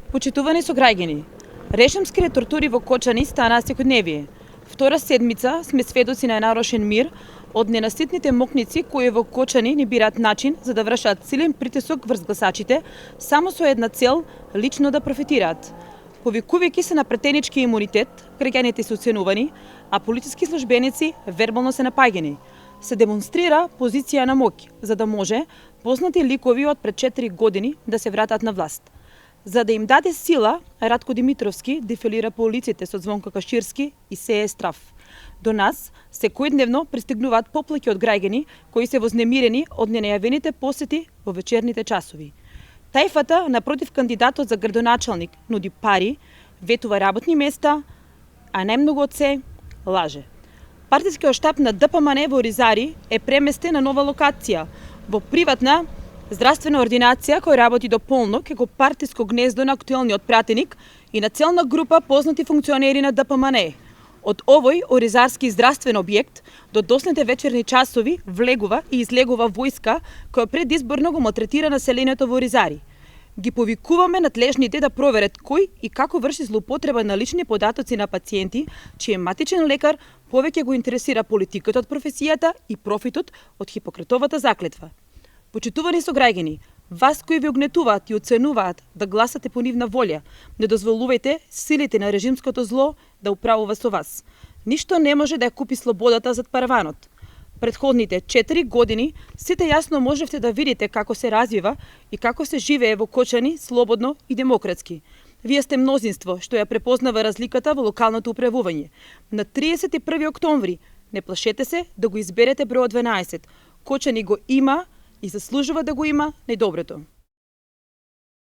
Почитувани сограѓани, режимските тортури во Кочани станаа секојдневие. Втора седмица сме сведоци на нарушен мир од ненаситните мокници кои во Кочани не бираат начин за да вршат силен притисок врз гласачите, само со една цел – лично да профитираат. Повикувајќи се на претенички имунитет, граѓаните се уценувани, а полициски службеници вербално се напаѓани. Се демонстрира позиција на моќ, за да може познати ликови од пред 4 години да се вратат на власт. За да им даде сила, Радко Димитровски дефилира по улиците со Звонко Каширски и сее страв. До нас секојдневно пристигнуваат поплаќи од граѓани кои се вознемирени од ненајавените посети во вечерните часови. Тајфата напротив кандидатот за градоначалник нуди пари, ветува работни места, а најмногу од се лаже. Партискиот штаб на ДПМН во Оризари е преместен на нова локација, во приватна здравствена ординација која работи до полно како партиско гнездо на актуелниот пратеник и на целна група познати функционери на ДПМН. Од овој оризарски здравствен објект до доцните вечерни часови влегува и излегува војска која предизборно го малтретира населението во Оризари. Ги повикуваме надлежните да проверат кој и како врши злоупотреба на лични податоци на пациенти, чиј матичен лекар повеќе го интересира политиката од професијата и профитот од Хипократовата заклетва. Почитувани сограѓани, вас кои ви угнетуваат и оценуваат да гласате по нивна волја, не дозволувајте силите на режимското зло да управува со вас. Ништо не може да ја купи слободата зад параванот. Предходните 4 години сите јасно можевте да видите како се развива и како се живее во Кочани слободно и демократски. Вие сте мнозинство што ја препознава разликата во локалното управување. На 31 октомври не плашете се да го изберете бројот 12. Кочани го има и заслужува да го има најдоброто.